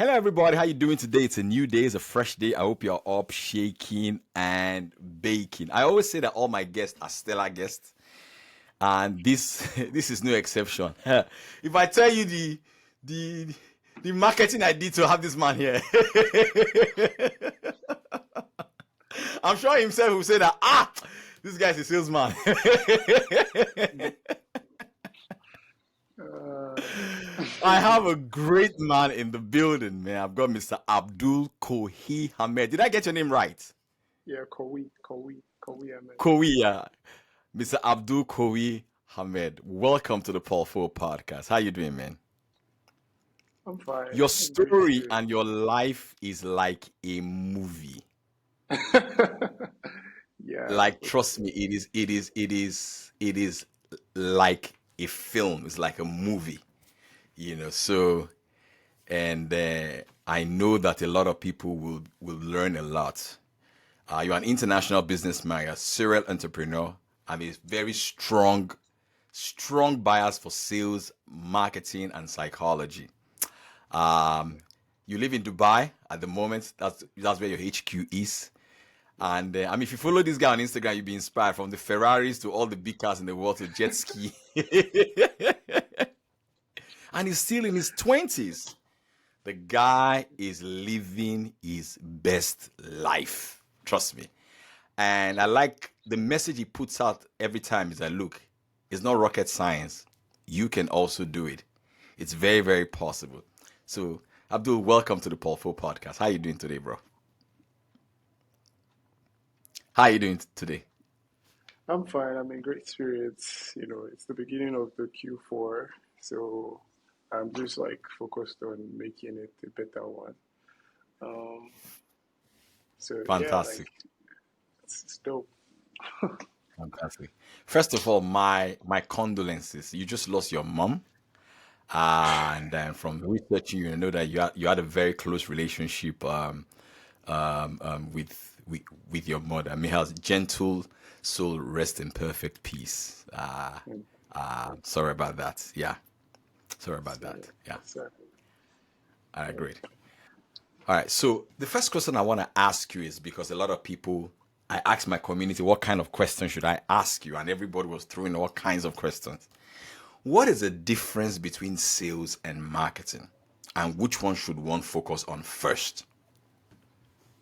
Hello, everybody. How you doing today? It's a new day. It's a fresh day. I hope you're up, shaking and baking. I always say that all my guests are stellar guests, and this this is no exception. If I tell you the the marketing I did to have this man here, I'm sure himself will say that this guy's a salesman. Uh, I have a great man in the building, man. I've got Mr. Abdul Kohi Hamed. Did I get your name right? yeah, Qawiyy, I meant. Kowi, Mr. Abdul Kowi Hamed. Welcome to the Paul 4 podcast. How you doing, man? I'm fine. Your I'm great story spirit. and your life is like a movie. Yeah, Like, for trust me, it is like a film. It's like a movie, So, and I know that a lot of people will learn a lot. You're an international businessman, you're a serial entrepreneur, and a very strong bias for sales, marketing, and psychology. Um, you live in Dubai at the moment. That's where your HQ is. And if you follow this guy on Instagram, you'll be inspired from the Ferraris to all the big cars in the world to jet ski. And he's still in his 20s. The guy is living his best life. Trust me. And I like the message he puts out every time is that look, it's not rocket science. You can also do it. It's very, very possible. So, Abdul, welcome to the Paul Fo podcast. How are you doing today, bro? How are you doing today? I'm fine. I'm in great spirits. It's the beginning of the Q4, so I'm just like focused on making it a better one. Um, so yeah, like Fantastic. it's dope. Fantastic. First of all, my condolences. You just lost your mom. And then from researching, you know that you had a very close relationship with your mother. May her gentle soul rest in perfect peace. And Sorry about that. Yeah, sorry about so, that. Yeah, so, all right, yeah. great. All right, so the first question I want to ask you is because a lot of people, I asked my community, what kind of question should I ask you? And everybody was throwing all kinds of questions. What is the difference between sales and marketing? And which one should one focus on first?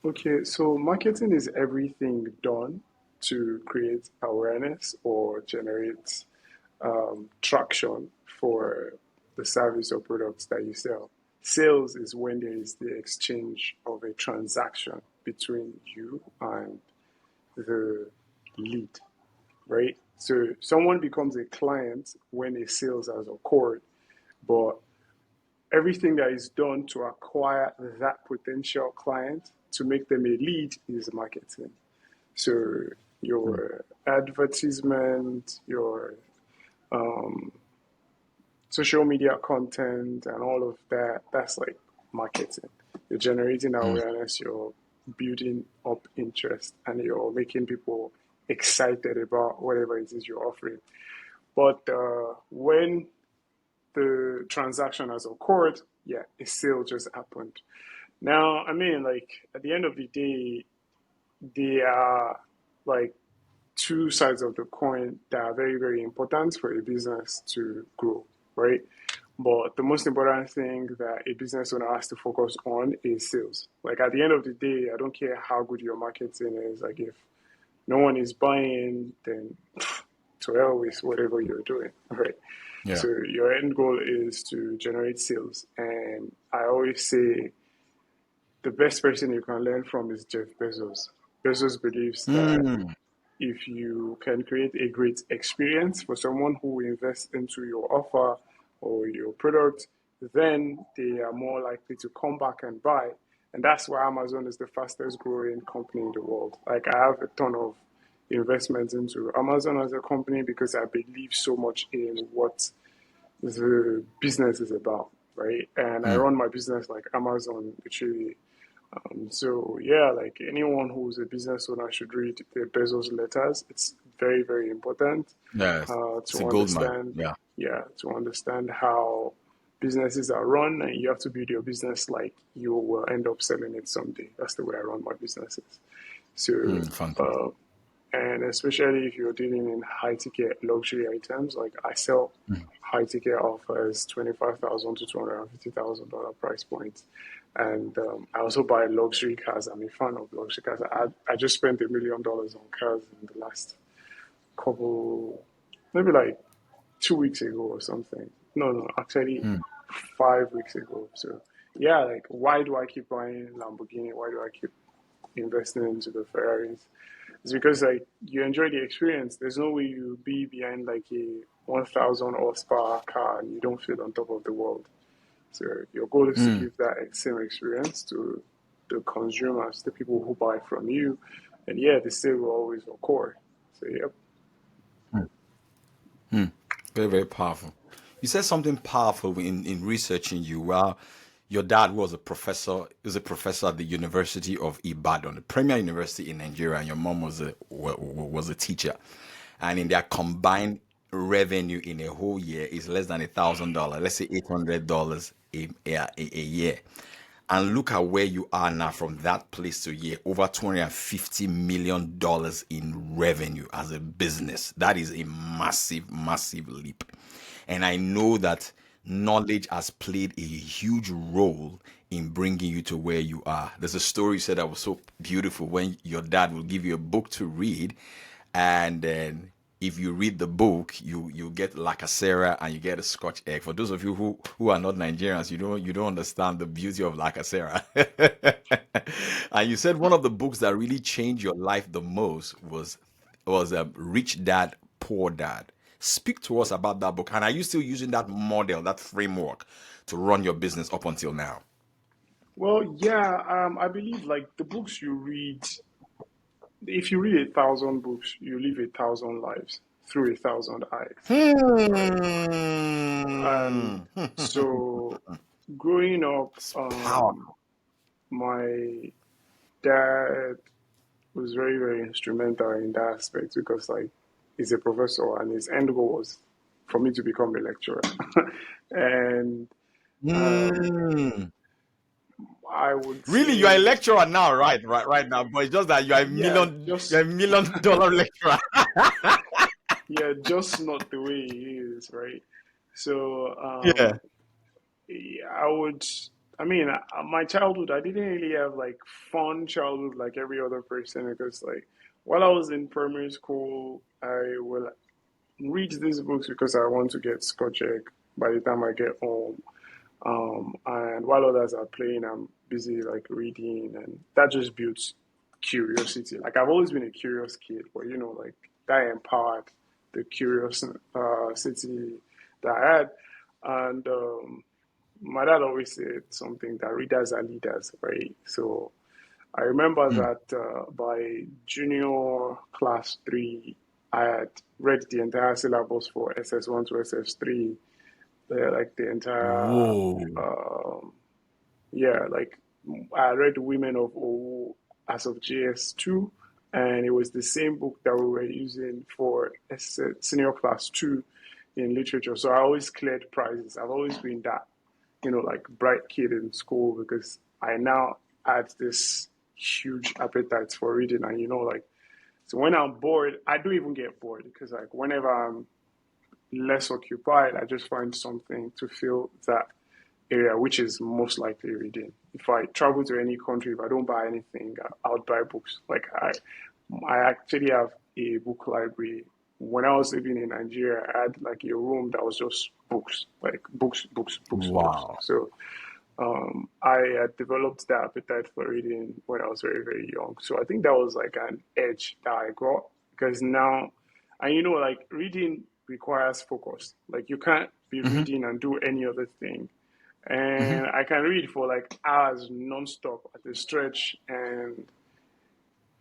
Okay, so marketing is everything done to create awareness or generate traction for the service or products that you sell. Sales is when there is the exchange of a transaction between you and the lead, right? So someone becomes a client when a sales has occurred, but everything that is done to acquire that potential client to make them a lead is marketing. So your advertisement, your um, social media content and all of that, that's like marketing. You're generating Mm, awareness, you're building up interest, and you're making people excited about whatever it is you're offering. But when the transaction has occurred, yeah, a sale just happened. Now, I mean, like at the end of the day, they are like two sides of the coin that are very, very important for a business to grow, right? But the most important thing that a business owner has to focus on is sales. Like at the end of the day, I don't care how good your marketing is. Like if no one is buying, then to hell with whatever you're doing, right? yeah. So your end goal is to generate sales. And I always say the best person you can learn from is Jeff Bezos. Bezos believes that Mm, if you can create a great experience for someone who invests into your offer or your product, then they are more likely to come back and buy. And that's why Amazon is the fastest growing company in the world. Like I have a ton of investments into Amazon as a company because I believe so much in what the business is about, right? And I mm, run my business like Amazon literally. So yeah, like anyone who's a business owner should read the Bezos letters. It's very, very important yes. It's a to gold mine. understand, Yeah. yeah, to understand how, businesses are run, and you have to build your business like you will end up selling it someday. That's the way I run my businesses. So, Fantastic. uh, and especially if you're dealing in high ticket luxury items, like I sell high ticket offers, 25,000 to $250,000 price points. And I also buy luxury cars. I'm a fan of luxury cars. I just spent $1 million on cars in the last couple, maybe like 2 weeks ago or something. No, no, actually 5 weeks ago. So yeah, like why do I keep buying Lamborghini? Why do I keep investing into the Ferraris? It's because like you enjoy the experience. There's no way you be behind like a 1,000 horsepower car and you don't feel on top of the world. So your goal is to Mm. give that same experience to the consumers, the people who buy from you, and yeah, the sale will always occur. So yep. Very, very powerful. You said something powerful in researching you. Well, your dad was a professor at the University of Ibadan, the premier university in Nigeria, and your mom was a teacher. And in their combined revenue in a whole year is less than $1,000. Let's say $800 a year. And look at where you are now from that place to year, over $250 million in revenue as a business. That is a massive, massive leap. And I know that knowledge has played a huge role in bringing you to where you are. There's a story you said that was so beautiful when your dad will give you a book to read, and then if you read the book, you get lacasera and you get a scotch egg. For those of you who are not Nigerians, you don't understand the beauty of lacasera. And you said one of the books that really changed your life the most was Rich Dad Poor Dad. Speak to us about that book. And are you still using that model, that framework, to run your business up until now? Well, yeah, I believe like the books you read, if you read 1,000 books, you live 1,000 lives through 1,000 eyes, right? And Hmm. so growing up, It's powerful. my dad was very, very instrumental in that aspect because like he's a professor and his end goal was for me to become a lecturer. And um, Hmm. I would Really, you are a say, lecturer now, right? Right now. But it's just that yeah, you're a just $1 million lecturer. yeah, just not the way he is, right? So Yeah. yeah, I mean, my childhood, I didn't really have like fun childhood like every other person because like while I was in primary school, I will read these books because I want to get Scotch egg by the time I get home. And while others are playing, I'm busy like reading, and that just builds curiosity. Like I've always been a curious kid, but you know, like that empowered the curious city that I had. And my dad always said something that readers are leaders, right? So I remember Mm. that by junior class three, I had read the entire syllabus for SS1 to SS3, like the entire, Whoa. um, yeah, like I read Women of O as of JS2, and it was the same book that we were using for senior class two in literature. So I always cleared prizes. I've always been that, like bright kid in school because I now had this huge appetite for reading, and like so when I'm bored, I do even get bored because like whenever I'm less occupied, I just find something to fill that area, which is most likely reading. If I travel to any country, if I don't buy anything, I would buy books. Like I actually have a book library. When I was living in Nigeria, I had like a room that was just books, like books, books, books, books. Wow. So I had developed that appetite for reading when I was very, very young. So I think that was like an edge that I got because now, and like reading requires focus. Like you can't be Hmm. reading and do any other thing. Hmm. And I can read for like hours nonstop at a stretch. And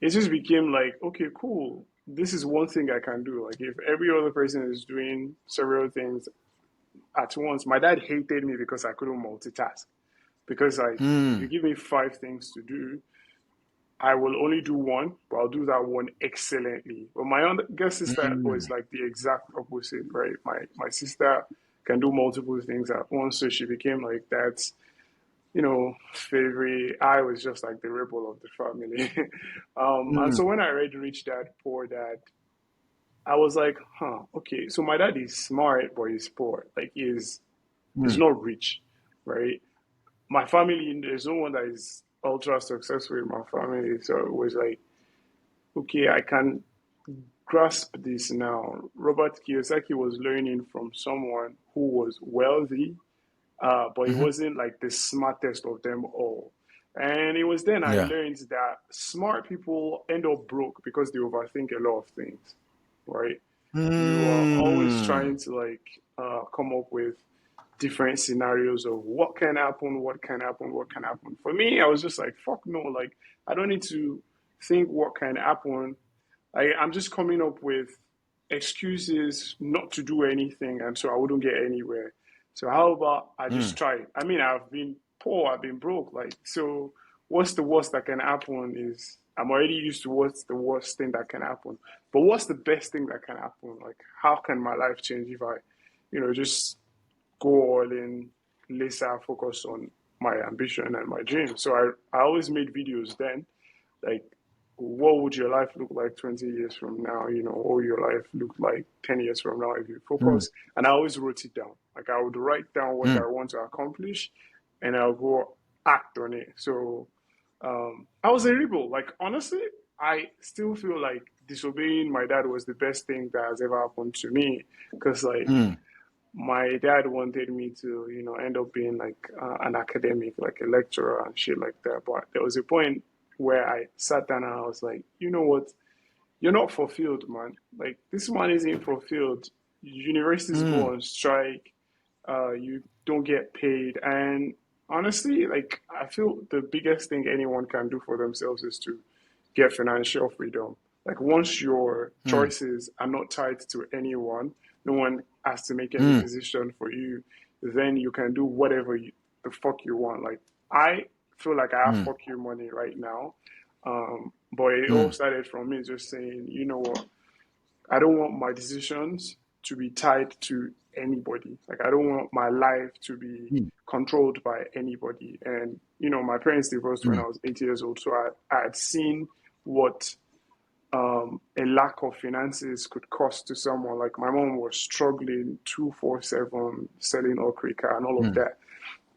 it just became like, okay, cool. This is one thing I can do. Like if every other person is doing several things at once, my dad hated me because I couldn't multitask because like if you Mm. give me five things to do, I will only do one, but I'll do that one excellently. But my younger sister was Mm. like the exact opposite, right? My sister can do multiple things at once. So she became like that, favorite. I was just like the rebel of the family. And so Mm. when I read Rich Dad Poor Dad, I was like, huh, okay. So my dad is smart, but he's poor. Like he's Mm. not rich, right? My family, there's no one that is ultra successful in my family. So it was like, okay, I can grasp this now. Robert Kiyosaki was learning from someone who was wealthy, but he Hmm. wasn't like the smartest of them all. And it was then I Yeah. learned that smart people end up broke because they overthink a lot of things, right? You are always Mm. trying to like come up with different scenarios of what can happen, what can happen, what can happen. For me, I was just like, fuck no, like I don't need to think what can happen. I'm just coming up with excuses not to do anything, and so I wouldn't get anywhere. So how about I just Mm. try? I mean, I've been poor, I've been broke, like so. What's the worst that can happen is I'm already used to what's the worst thing that can happen. But what's the best thing that can happen? Like, how can my life change if I, just go all in, laser focus on my ambition and my dreams? So I always made videos then, like what would your life look like 20 years from now? What would your life look like 10 years from now if you Mm. focus? And I always wrote it down. Like I would write down what Mm. I want to accomplish and I'll go act on it. So I was a rebel. Like honestly, I still feel like disobeying my dad was the best thing that has ever happened to me. Because like Mm. my dad wanted me to, end up being like an academic, like a lecturer and shit like that. But there was a point where I sat down and I was like, you know what? You're not fulfilled, man. Like this man isn't fulfilled. Universities go Mm. on strike. You don't get paid, and honestly, like I feel the biggest thing anyone can do for themselves is to get financial freedom. Like once your Mm. choices are not tied to anyone, no one has to make any Mm. decision for you, then you can do whatever the fuck you want. Like I feel like I have Mm. fuck you money right now. But it all Mm. started from me just saying, you know what, I don't want my decisions to be tied to anybody. Like I don't want my life to be Mm. controlled by anybody. And my parents divorced when I Mm. was 8 years old, so I had seen what a lack of finances could cost to someone. Like my mom was struggling 247 selling okrika and all of Mm. that.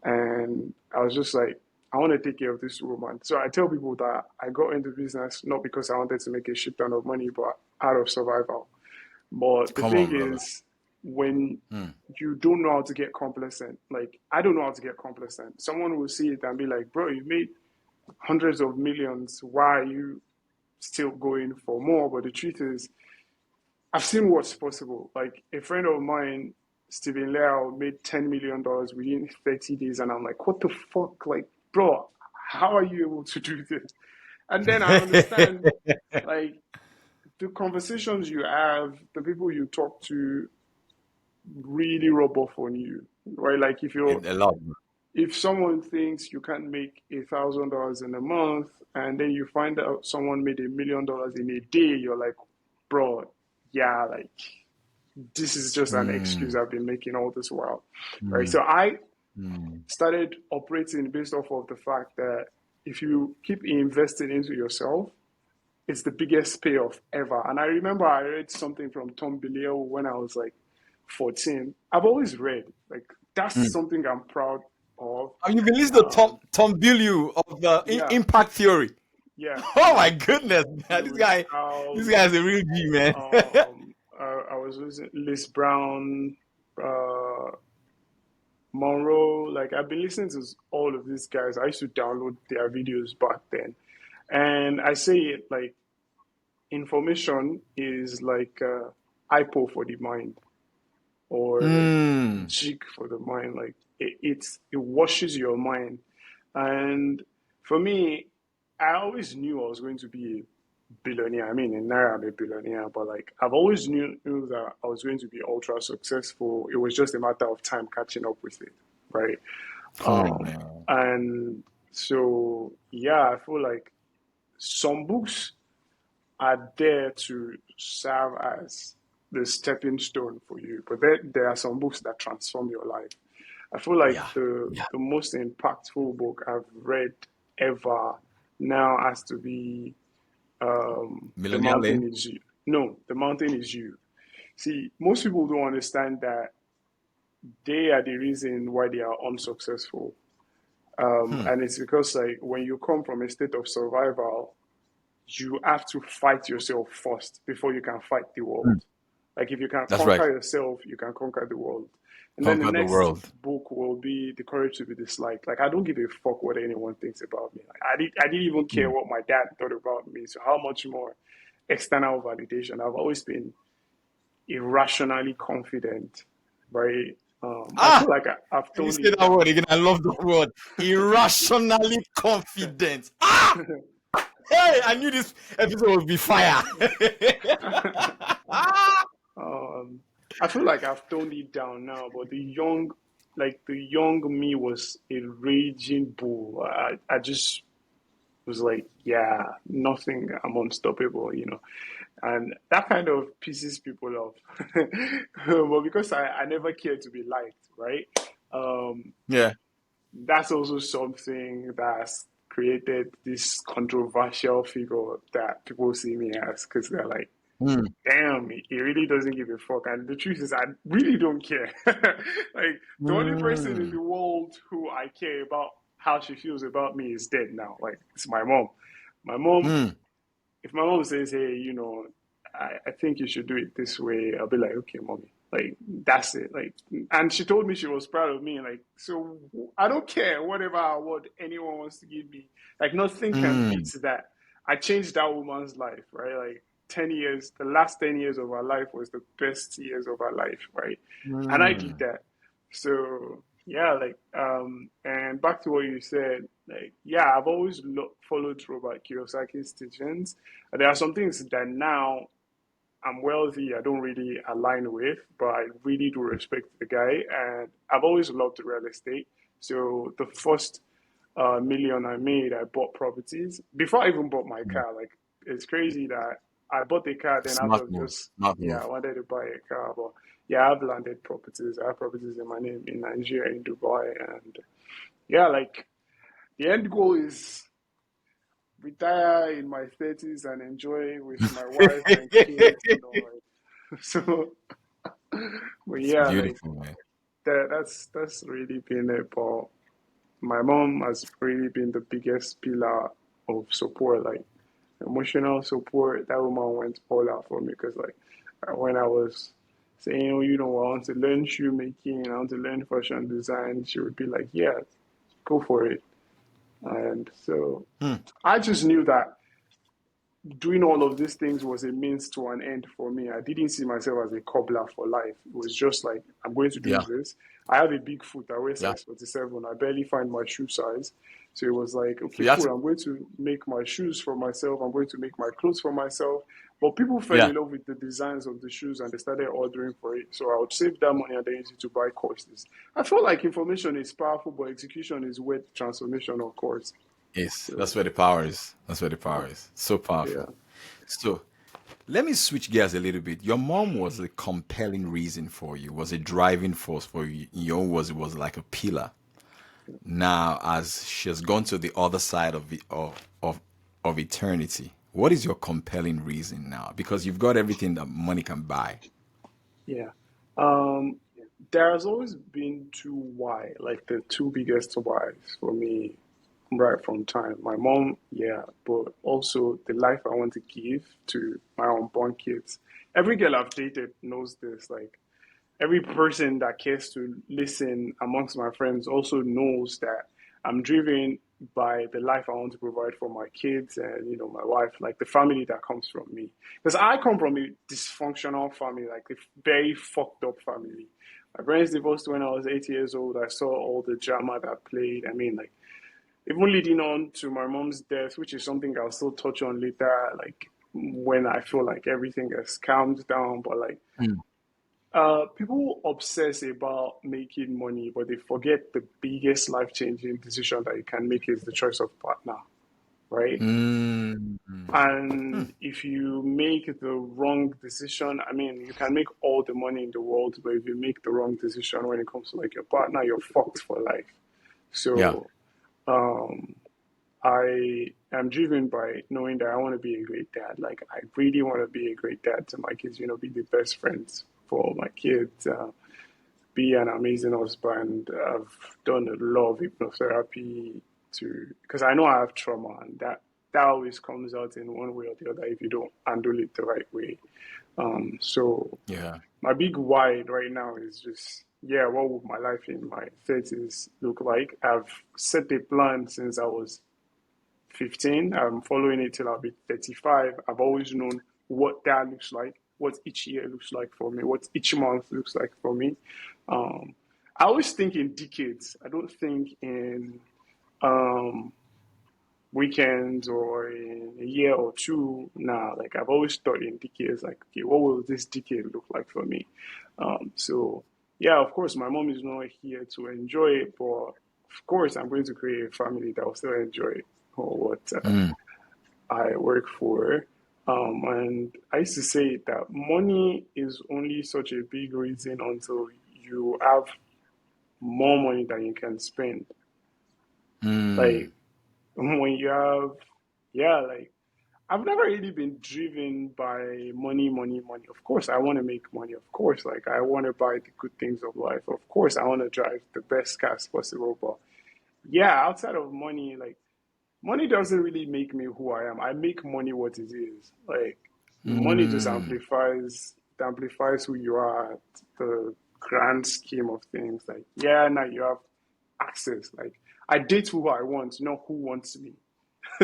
And I was just like, I want to take care of this woman. So I tell people that I got into business not because I wanted to make a shit ton of money, but out of survival. But the Come thing on, brother. is, when Mm. you don't know how to get complacent, like I don't know how to get complacent. Someone will see it and be like, bro, you made hundreds of millions. Why are you still going for more? But the truth is, I've seen what's possible. Like a friend of mine, Stephen Lau, made $10 million within 30 days, and I'm like, what the fuck? Like, bro, how are you able to do this? And then I understand, like, the conversations you have, the people you talk to, really rub off on you, right? Like, A lot. if someone thinks you can't make $1,000 in a month, and then you find out someone made $1 million in a day, you're like, bro, yeah, like this is just an excuse Mm. I've been making all this while, right? So Mm. I Mm. started operating based off of the fact that if you keep investing into yourself, it's the biggest payoff ever. And I remember I read something from Tom Billio when I was like 14. I've always read, like, that's Mm. something I'm proud of. Have you been listening to Um, Tom Bilyeu of the yeah, Impact Theory? yeah, Oh yeah. my goodness, man. Lewis This Howes, guy is a real G, man. I was listening, Liz Brown, uh, Monroe. Like I've been listening to all of these guys. I used to download their videos back then, and I say it like information is like IPO for the mind or Mm. jig for the mind. Like it washes your mind, and for me, I always knew I was going to be a billionaire. I mean, in Naira, I'm a billionaire, but like I've always knew that I was going to be ultra successful. It was just a matter of time catching up with it, right? Come on, man. And so, yeah, I feel like some books are there to serve as the stepping stone for you. But there are some books that transform your life. I feel like Yeah. Yeah. the most impactful book I've read ever now has to be The Millionaire Mountain Lane. Is You. No, The Mountain Is You. See, most people don't understand that they are the reason why they are unsuccessful. And it's because like when you come from a state of survival, you have to fight yourself first before you can fight the world. Like if you can That's right. conquer yourself, you can conquer the world. And then the Conquer the next world. book will be The Courage to be Disliked. Like I don't give a fuck what anyone thinks about me. Like, I didn't even care Hmm. what my dad thought about me. So how much more external validation? I've always been irrationally confident, right? I Ah, feel like I've can you toned say it that word down. again? I love the word. Irrationally confident. Ah, hey, I knew this episode would be fire. Ah, um, I feel like I've toned it down now, but the young me was a raging bull. I just was like, yeah, nothing, I'm unstoppable, you know. And that kind of pisses people off. But because I never cared to be liked, right? Um, yeah. that's also something that's created this controversial figure that people see me as because they're like, Hmm. damn, he really doesn't give a fuck. And the truth is, I really don't care. Like, the only person in Hmm. the world who I care about how she feels about me is dead now. Like, it's my mom. My mom, Hmm. if my mom says, hey, you know, I think you should do it this way, I'll be like, okay, mommy. Like, that's it. Like, and she told me she was proud of me. Like, so I don't care whatever award anyone wants to give me. Like, nothing can Hmm. beat that. I changed that woman's life, right? Like, 10 years, the last 10 years of her life was the best years of her life, right? And I did Hmm. that. So, yeah, like, and back to what you said, like, yeah, I've always followed Robert Kiyosaki's teachings. There are some things that now I'm wealthy, I don't really align with, but I really do respect the guy. And I've always loved real estate. So the first million I made, I bought properties before I even bought my car. Like it's crazy that I bought the car, then Smart after move. just Smart yeah, move. I wanted to buy a car, but yeah, I've landed properties. I have properties in my name in Nigeria, in Dubai, and yeah, like the end goal is retire in my 30s and enjoy with my wife and kids, you know, like so. But It's yeah, like beautiful, man. that's really been it. But my mom has really been the biggest pillar of support, like emotional support. That woman went all out for me because, like, when I was saying, oh, you know, I want to learn shoemaking, I want to learn fashion design, she would be like, yeah, go for it. And so Hmm. I just knew that doing all of these things was a means to an end for me. I didn't see myself as a cobbler for life. It was just like, I'm going to do Yeah. this. I have a big foot. I wear Yeah. size 47. I barely find my shoe size. So it was like, So okay, you have cool. to. I'm going to make my shoes for myself. I'm going to make my clothes for myself. But people fell Yeah. in love with the designs of the shoes and they started ordering for it. So I would save that money and then use it to buy courses. I feel like information is powerful, but execution is where the transformation occurs. Yes. That's So, where the power is. That's where the power is. So yeah. powerful. So let me switch gears a little bit. Your mom was a compelling reason for you, was a driving force for you. In your own words, it was like a pillar. Now, as she has gone to the other side of of eternity, what is your compelling reason now? Because you've got everything that money can buy. Yeah. Um, there has always been two why, like the two biggest whys for me right from time. My mom, yeah, but also the life I want to give to my unborn kids. Every girl I've dated knows this. Like every person that cares to listen amongst my friends also knows that I'm driven by the life I want to provide for my kids and you know my wife, like the family that comes from me. Because I come from a dysfunctional family, like a very fucked up family. My parents divorced when I was 8 years old. I saw all the drama that played. I mean, like even leading on to my mom's death, which is something I'll still touch on later, like when I feel like everything has calmed down. But like Mm. people obsess about making money, but they forget the biggest life changing decision that you can make is the choice of partner. right? Mm. And if you make the wrong decision, I mean, you can make all the money in the world, but if you make the wrong decision when it comes to like your partner, you're fucked for life. Yeah. So um, I am driven by knowing that I want to be a great dad. Like, I really want to be a great dad to my kids, be the best friends for my kids, be an amazing husband. I've done a lot of hypnotherapy because I know I have trauma, and that always comes out in one way or the other if you don't handle it the right way. So Yeah. my big why right now is just, yeah, what would my life in my 30s look like? I've set a plan since I was 15. I'm following it till I'll be 35. I've always known what that looks like, what each year looks like for me, what each month looks like for me. Um, I always think in decades. I don't think in um, weekends or in a year or two. Nah, like I've always thought in decades, like, okay, what will this decade look like for me? So, yeah, of course, my mom is not here to enjoy it, but of course, I'm going to create a family that will still enjoy it or what Mm. I work for. And I used to say that money is only such a big reason until you have more money than you can spend. Mm. Like when you have, yeah, like I've never really been driven by money, money, money. Of course, I want to make money. Of course, like I want to buy the good things of life. Of course, I want to drive the best cars possible. But yeah, outside of money, like money doesn't really make me who I am. I make money what it is. Like money just Mm. amplifies who you are at the grand scheme of things. Like, yeah, now you have access. Like I date who I want, not who wants me.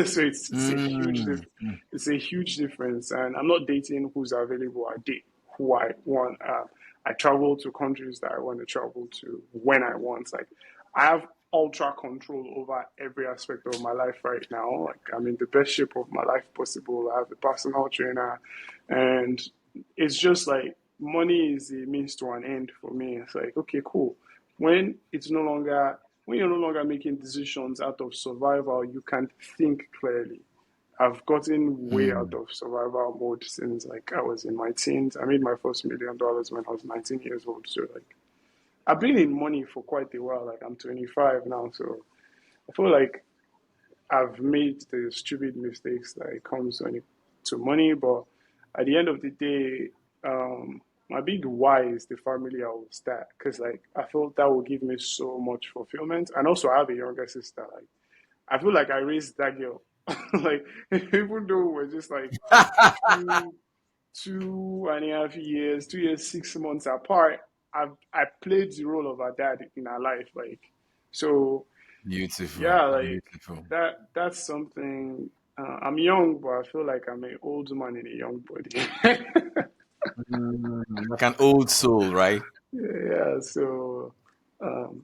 So Mm. it's a huge difference. And I'm not dating who's available. I date who I want. I travel to countries that I want to travel to when I want. Like I have ultra control over every aspect of my life right now. Like I'm in the best shape of my life possible. I have a personal trainer, and it's just like money is a means to an end for me. It's like, okay, cool. When it's no longer when you're no longer making decisions out of survival, you can think clearly. I've gotten way out Mm. of survival mode since like I was in my teens. I made my first $1 million when I was 19 years old. So like I've been in money for quite a while. Like I'm 25 now, so I feel like I've made the stupid mistakes that it comes when it to money. But at the end of the day, my big why is the family I will start because like I feel that will give me so much fulfillment. And also, I have a younger sister. Like I feel like I raised that girl. Like even though we're just like two 2.5 years, 2 years, 6 months apart, I played the role of her dad in her life. Like so, Beautiful. yeah, like Beautiful. that's something. I'm young, but I feel like I'm an old man in a young body. Mm. Like an old soul, right? Yeah, so um,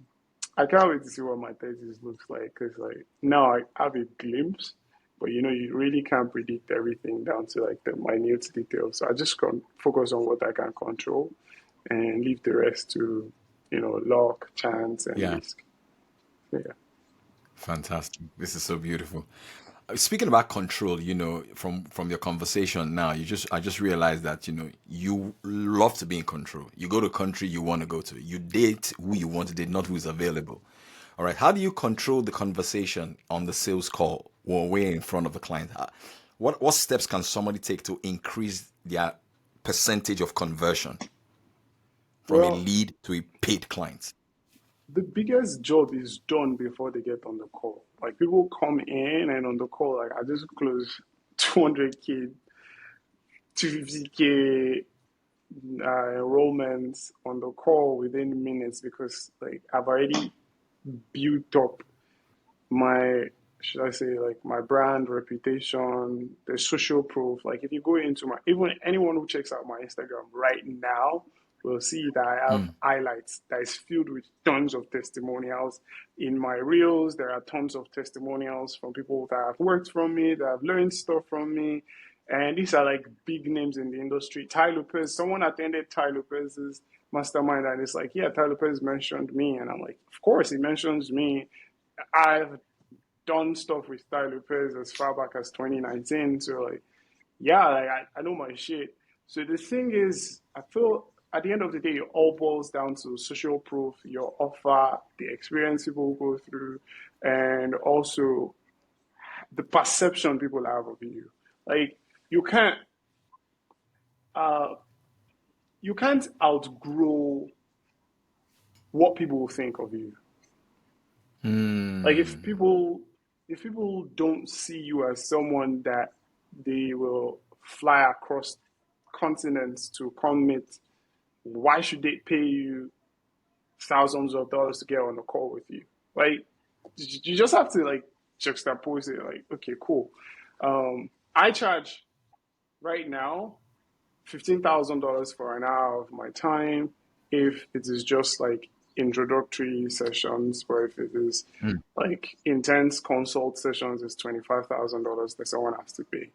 I can't wait to see what my 30s looks like because like now I have a glimpse, but you really can't predict everything down to like the minute details. So I just can focus on what I can control and leave the rest to luck, chance, and Yeah. risk. So, yeah. Fantastic. This is so beautiful. Speaking about control, from your conversation now, I just realized that you love to be in control. You go to a country you want to go to. You date who you want to date, not who is available. All right. How do you control the conversation on the sales call or way in front of the client? What steps can somebody take to increase their percentage of conversion from a Well, lead to a paid client? the biggest job is done before they get on the call. Like people come in and on the call, like I just close 200K, 250K enrollments on the call within minutes because like I've already built up my should I say like my brand reputation, the social proof. Like if you go into my even anyone who checks out my Instagram right now will see that I have Mm. highlights that is filled with tons of testimonials. In my reels, there are tons of testimonials from people that have worked from me, that have learned stuff from me. And these are like big names in the industry. Ty Lopez, someone attended Ty Lopez's mastermind and it's like, yeah, Ty Lopez mentioned me. And I'm like, of course he mentions me. I've done stuff with Ty Lopez as far back as 2019. So like, yeah, like I know my shit. So the thing is, I feel at the end of the day, it all boils down to social proof, your offer, the experience people go through, and also the perception people have of you. Like you can't uh you can't outgrow what people will think of you. Like Hmm. if people don't see you as someone that they will fly across continents to come meet, why should they pay you thousands of dollars to get on a call with you? Like you just have to like juxtapose it. Like okay, cool. I charge right now $15,000 for an hour of my time if it is just like introductory sessions, but if it is Hmm. like intense consult sessions, it's $25,000 that someone has to pay.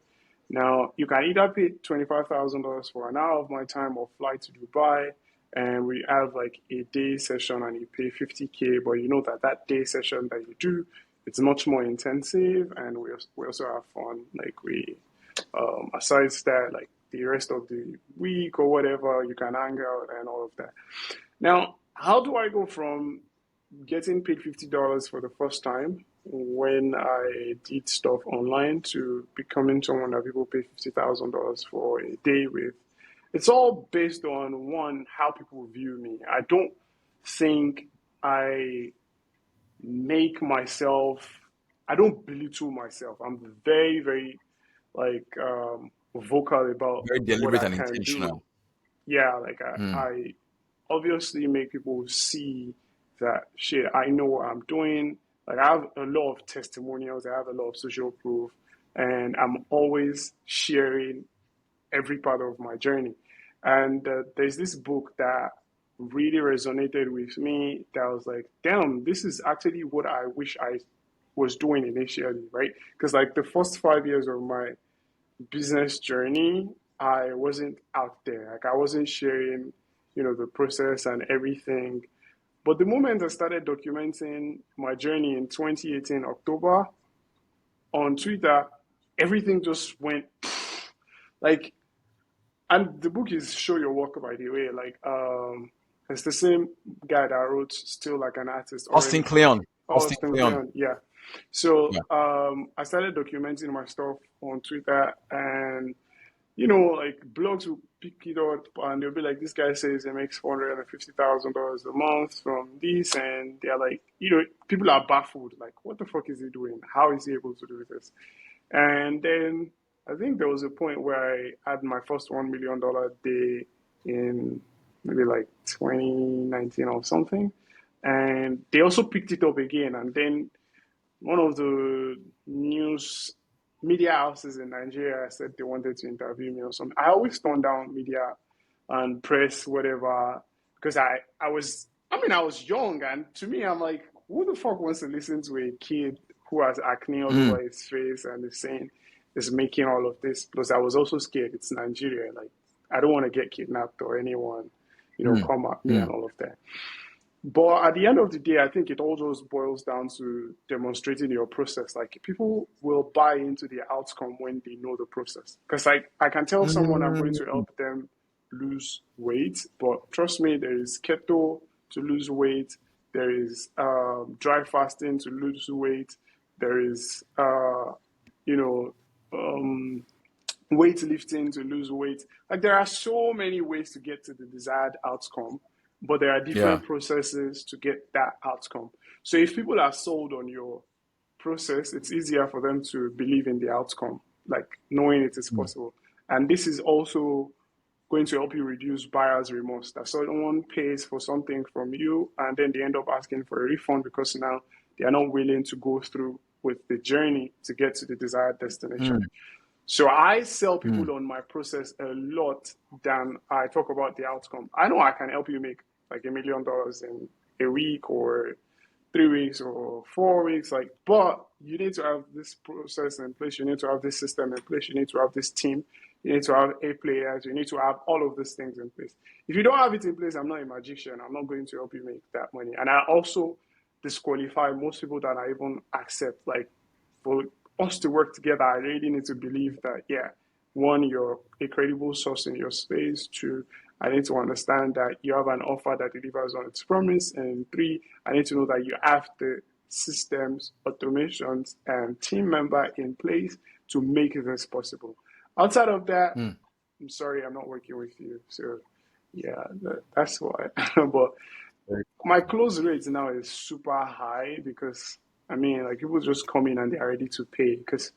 Now, you can either pay $25,000 for an hour of my time or fly to Dubai and we have like a day session and you pay 50K, but you know that that day session that you do, it's much more intensive and we also have fun. Like we aside that, like the rest of the week or whatever, you can hang out and all of that. Now, how do I go from getting paid $50 for the first time when I did stuff online to becoming someone that people pay $50,000 for a day with? It's all based on one, how people view me. I don't think I make myself, I don't belittle myself. I'm very, very like vocal about Very what deliberate I and can do. intentional. Yeah, like Hmm. I obviously make people see that shit, I know what I'm doing. Like I have a lot of testimonials, I have a lot of social proof, and I'm always sharing every part of my journey. And there's this book that really resonated with me that was like, damn, this is actually what I wish I was doing initially, right? Because like the first 5 years of my business journey, I wasn't out there. Like I wasn't sharing, the process and everything. But the moment I started documenting my journey in 2018 October on Twitter, everything just went like. And the book is Show Your Work, by the way. Like, it's the same guy that wrote Still Like an Artist Austin already. Kleon. Austin Austin Kleon. Kleon, yeah. So Yeah. I started documenting my stuff on Twitter, and like blogs will pick it up, and they'll be like, "This guy says he makes $450,000 a month from this," and they're like, people are baffled, like, "What the fuck is he doing? How is he able to do this?" And then I think there was a point where I had my first $1 million day in maybe like 2019 or something. And they also picked it up again. And then one of the news media houses in Nigeria said they wanted to interview me or something. I always turn down media and press, whatever, because I was young, and to me, I'm like, who the fuck wants to listen to a kid who has acne all Hmm. over his face and is saying is making all of this? Plus, I was also scared. It's Nigeria. Like, I don't want to get kidnapped or anyone, Hmm. come at me Hmm. and all of that. But at the end of the day, I think it all just boils down to demonstrating your process. Like people will buy into the outcome when they know the process. Because I can tell someone I'm going to Hmm. help them lose weight, but trust me, there is keto to lose weight. There is dry fasting to lose weight. There is, you know, um, weightlifting to lose weight. Like there are so many ways to get to the desired outcome, but there are Yeah. different processes to get that outcome. So if people are sold on your process, it's easier for them to believe in the outcome, like knowing it is Hmm. possible. And this is also going to help you reduce buyer's remorse. That someone pays for something from you and then they end up asking for a refund because now they are not willing to go through with the journey to get to the desired destination. Hmm. So I sell Hmm. people on my process a lot than I talk about the outcome. I know I can help you make like $1 million in a week or 3 weeks or 4 weeks, like, but you need to have this process in place, you need to have this system in place, you need to have this team, you need to have A players, you need to have all of these things in place. If you don't have it in place, I'm not a magician, I'm not going to help you make that money. And I also disqualify most people that I even accept. Like for us to work together, I really need to believe that, yeah, one, you're a credible source in your space. Two, I need to understand that you have an offer that delivers on its promise. And three, I need to know that you have the systems, automations, and team member in place to make this possible. Outside of that, Mm. I'm sorry, I'm not working with you. So, yeah, that's why. But Very my close rate now is super high because, I mean, like people just come in and they're ready to pay because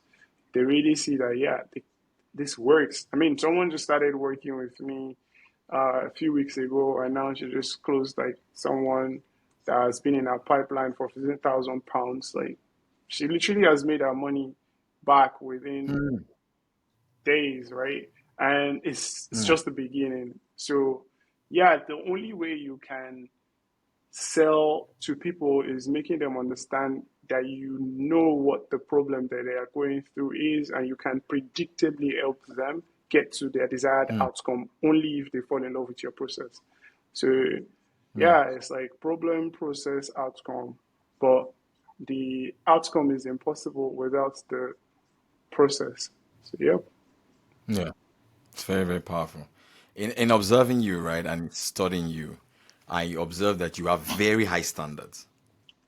they really see that, yeah, this works. I mean, someone just started working with me a few weeks ago, and now she just closed like someone that has been in our pipeline for £15,000. Like, she literally has made her money back within Mm. days, right? And it's Mm. just the beginning. So, yeah, the only way you can sell to people is making them understand that you know what the problem that they are going through is, and you can predictably help them get to their desired Mm. outcome only if they fall in love with your process. So Mm. yeah, it's like problem, process, outcome, but the outcome is impossible without the process. So yep. Yeah. It's very, very powerful. In observing you, right, and studying you, I observe that you have very high standards.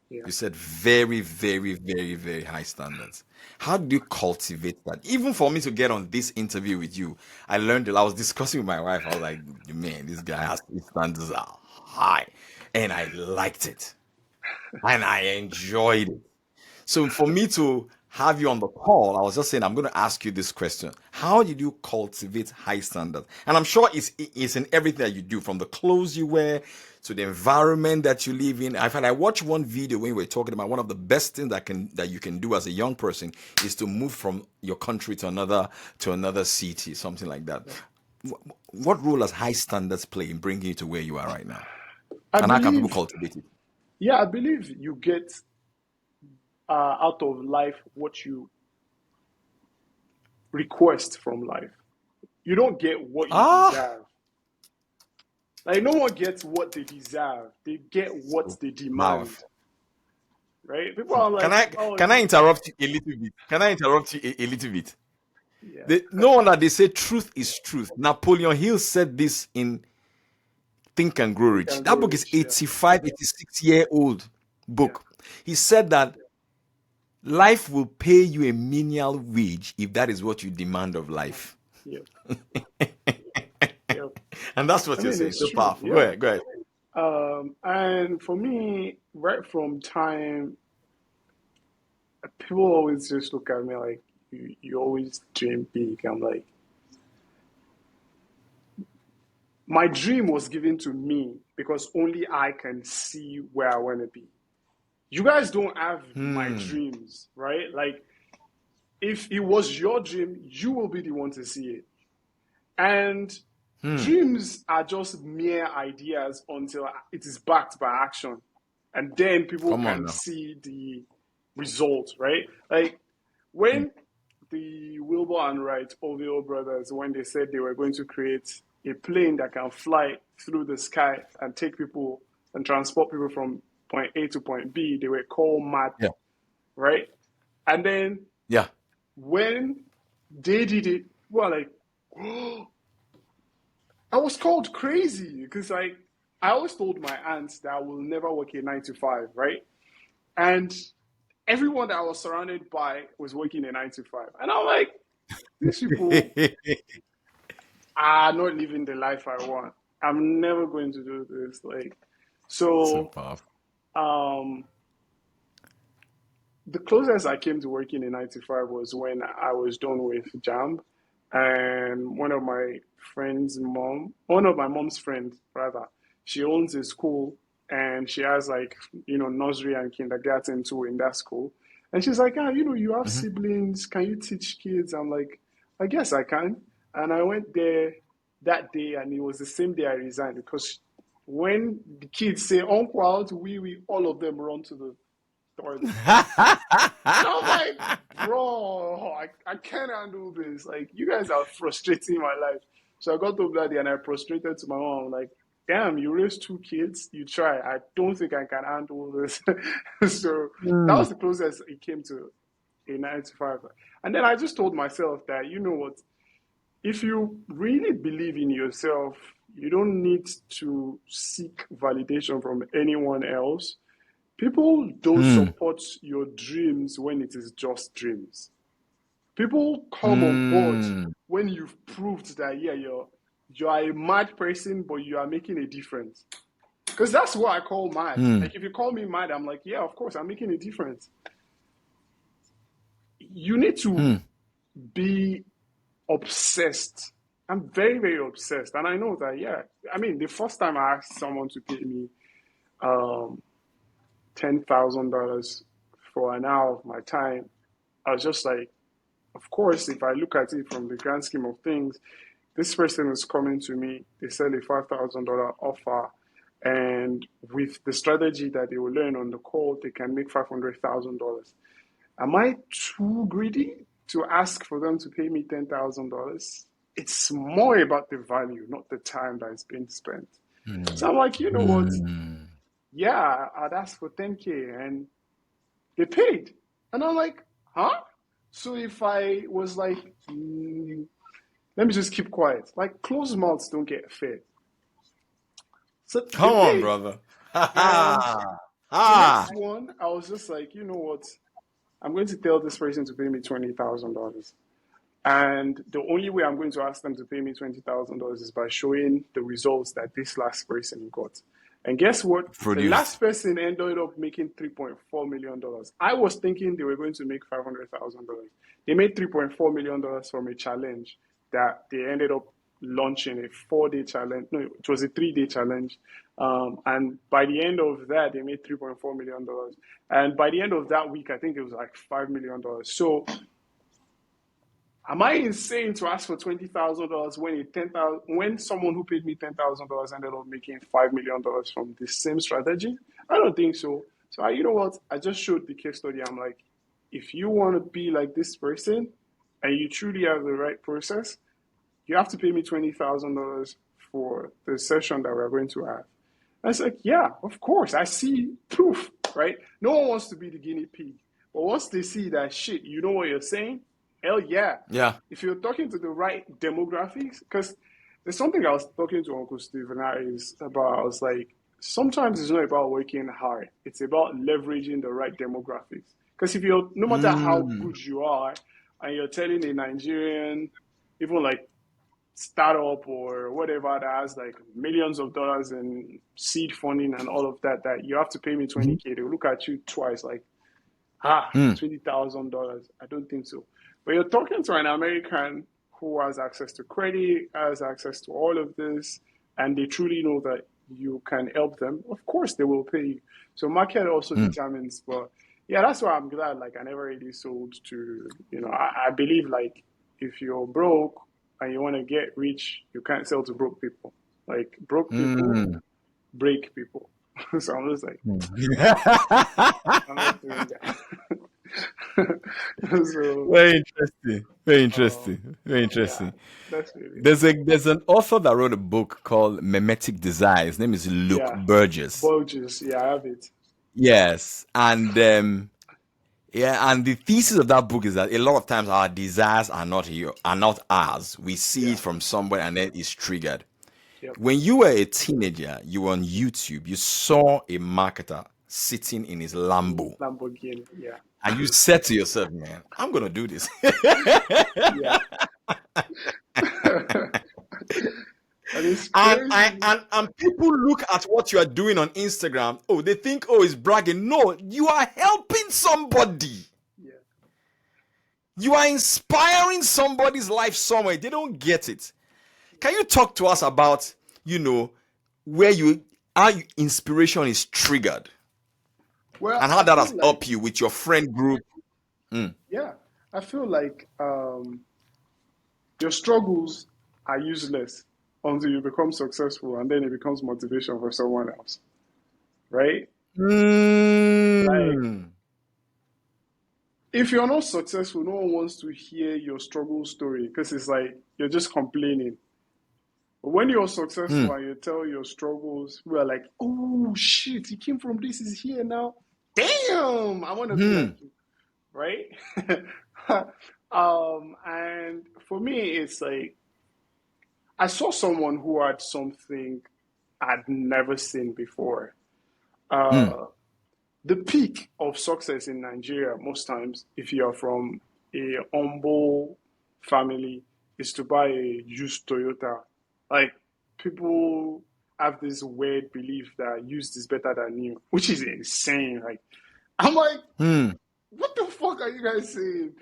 Yeah. You said very, very, very, very high standards. How do you cultivate that? Even for me to get on this interview with you, I learned that I was discussing with my wife. I was like, man, this guy has his standards are high. And I liked it. And I enjoyed it. So for me to have you on the call, I was just saying I'm going to ask you this question: how did you cultivate high standards? And I'm sure it's in everything that you do, from the clothes you wear to the environment that you live in. In fact, I watched one video when we were talking about one of the best things that you can do as a young person is to move from your country to another city, something like that. What role does high standards play in bringing you to where you are right now? I And how can people believe, cultivate it? yeah, I believe you get out of life what you request from life. You don't get what you Ah, deserve. Like no one gets what they deserve. They get what so they demand. powerful. Right? People are Can like, I oh, can I interrupt you a little bit? Can I interrupt you a little bit? yeah, No wonder they say truth is truth. Napoleon Hill said this in Think and Grow they Rich. can go That book is rich. Yeah, 85, 86-year old yeah, book. He said that life will pay you a menial wage if that is what you demand of life. yeah, yeah. And that's I what you're mean, saying. it's So true. powerful. Go Yeah. ahead, go ahead. And for me, right from time, people always just look at me like, you always dream big. I'm like, my dream was given to me because only I can see where I want to be. You guys don't have my Hmm. dreams, right? Like, if it was your dream, you will be the one to see it. And Hmm. dreams are just mere ideas until it is backed by action. And then people Come on can now. see the result, right? Like when the Wilbur and Wright Oveo brothers, when they said they were going to create a plane that can fly through the sky and take people and transport people from point A to point B, they were called mad, Yeah. right? And then Yeah. when they did it, well, like, oh, I was called crazy because I always told my aunts that I will never work a 9 to 5, right? And everyone that I was surrounded by was working a 9 to 5, and I'm like, these people are not living the life I want. I'm never going to do this. Like, So so powerful. um, the closest I came to working a 9 to 5 was when I was done with JAMB, and one of my mom's friends rather, she owns a school, and she has like nursery and kindergarten too in that school, and she's like, you have Mhm. siblings, can you teach kids? I'm like, I guess I can, and I went there that day, and it was the same day I resigned because when the kids say uncle out, we all of them run to the toilet. And I was like, bro, I can't handle this. Like, you guys are frustrating my life. So I got up that day and I prostrated to my mom. I'm like, damn, you raised 2 kids. You try. I don't think I can handle this. So that Hmm. was the closest it came to. a 9 to 5. And then I just told myself that, you know what, if you really believe in yourself, you don't need to seek validation from anyone else. People don't Mm. support your dreams when it is just dreams. People come on board Mm. when you've proved that, yeah, you are a mad person, but you are making a difference. Because that's what I call mad. Mm. Like, if you call me mad, I'm like, yeah, of course, I'm making a difference. You need to Mm. be obsessed. I'm very, very obsessed. And I know that, yeah, I mean, the first time I asked someone to pay me um, $10,000 for an hour of my time, I was just like, of course, if I look at it from the grand scheme of things, this person is coming to me, they sell a $5,000 offer, and with the strategy that they will learn on the call, they can make $500,000. Am I too greedy to ask for them to pay me $10,000? It's more about the value, not the time that is being spent. So I'm like, you know what? Mm. Yeah, I'd ask for 10K and they paid. And I'm like, huh? So if I was like, let me just keep quiet, like closed mouths don't get fed. So they Come on, paid. brother. Ha And ha. the next Ah. one, I was just like, you know what? I'm going to tell this person to pay me $20,000. And the only way I'm going to ask them to pay me $20,000 is by showing the results that this last person got. And guess what? The Produced. last person ended up making $3.4 million. I was thinking they were going to make $500,000. They made $3.4 million from a challenge that they ended up launching a 4 day challenge. No, it was a 3 day challenge. And by the end of that, they made $3.4 million. And by the end of that week, I think it was like $5 million. So am I insane to ask for $20,000 when someone who paid me $10,000 ended up making $5 million from the same strategy? I don't think so. So you know what? I just showed the case study. I'm like, if you want to be like this person and you truly have the right process, you have to pay me $20,000 for the session that we're going to have. I was like, yeah, of course. I see proof, right? No one wants to be the guinea pig. But once they see that shit, you know what you're saying? Hell yeah. Yeah. If you're talking to the right demographics, because there's something I was talking to Uncle Steve and Harris about. I was like, sometimes it's not about working hard. It's about leveraging the right demographics. Because if you're, no matter how Mm. good you are, and you're telling a Nigerian, even like startup or whatever that has like millions of dollars in seed funding and all of that, that you have to pay me Mhm. 20K, they will look at you twice like, Mm. $20,000. I don't think so. But you're talking to an American who has access to credit, has access to all of this, and they truly know that you can help them. Of course, they will pay you. So market also Mm. determines. But yeah, that's why I'm glad. Like I never really sold to. I believe like if you're broke and you want to get rich, you can't sell to broke people. Like broke people Mm. break people. So I'm just like, I'm not doing that. So, Very interesting. Very um, interesting. Very yeah, interesting. that's really There's an author that wrote a book called Memetic Desire. His name is Luke yeah. Burgess. Bulges, yeah, I have it. Yes, and yeah, and the thesis of that book is that a lot of times our desires are not ours. We see Yeah, it from somewhere and then it's triggered. yep. When you were a teenager, you were on YouTube, you saw a marketer sitting in his Lambo, Lamborghini, yeah, and you said to yourself, man, I'm gonna do this. yeah. And it's And crazy. and people look at what you are doing on Instagram. Oh, they think, oh, it's bragging. No, you are helping somebody. Yeah. You are inspiring somebody's life somewhere. They don't get it. Can you talk to us about, you know, where you how inspiration is triggered Well, and how I that feel has like, helped you with your friend group? Mm. yeah, I feel like your struggles are useless until you become successful, and then it becomes motivation for someone else, right? Like, Mm. if you're not successful, no one wants to hear your struggle story because it's like you're just complaining. But when you're successful Mm. and you tell your struggles, we are like, oh shit, he came from this, is here now. Damn, I want to be like Mm. you. right? And for me, it's like I saw someone who had something I'd never seen before. Mm, Uh, the peak of success in Nigeria, most times, if you are from a humble family, is to buy a used Toyota. Like people have this weird belief that used is better than new, which is insane. Like I'm like, mm, what the fuck are you guys saying?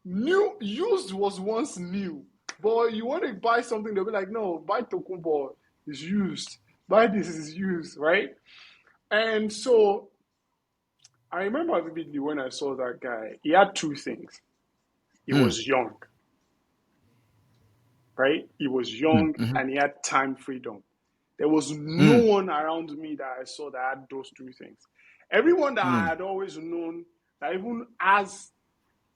New used was once new, but you want to buy something, they'll be like, no, buy Tokumbo is used. Buy this is used, right? And so I remember vividly when I saw that guy, he had two things. He mm, was young, right? He was mm, young mhm, and he had time freedom. There was no mm, one around me that I saw that had those two things. Everyone that I mm, had always known that even has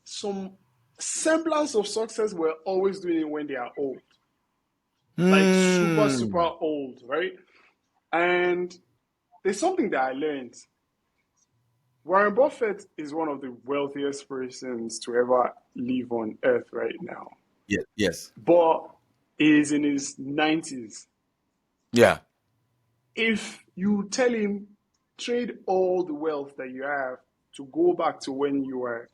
some semblance of success were always doing it when they are old. Like super, super mm. old, right? And there's something that I learned. Warren Buffett is one of the wealthiest persons to ever live on earth right now. Yes, yes. But he is in his 90s. Yeah. If you tell him trade all the wealth that you have to go back to when you were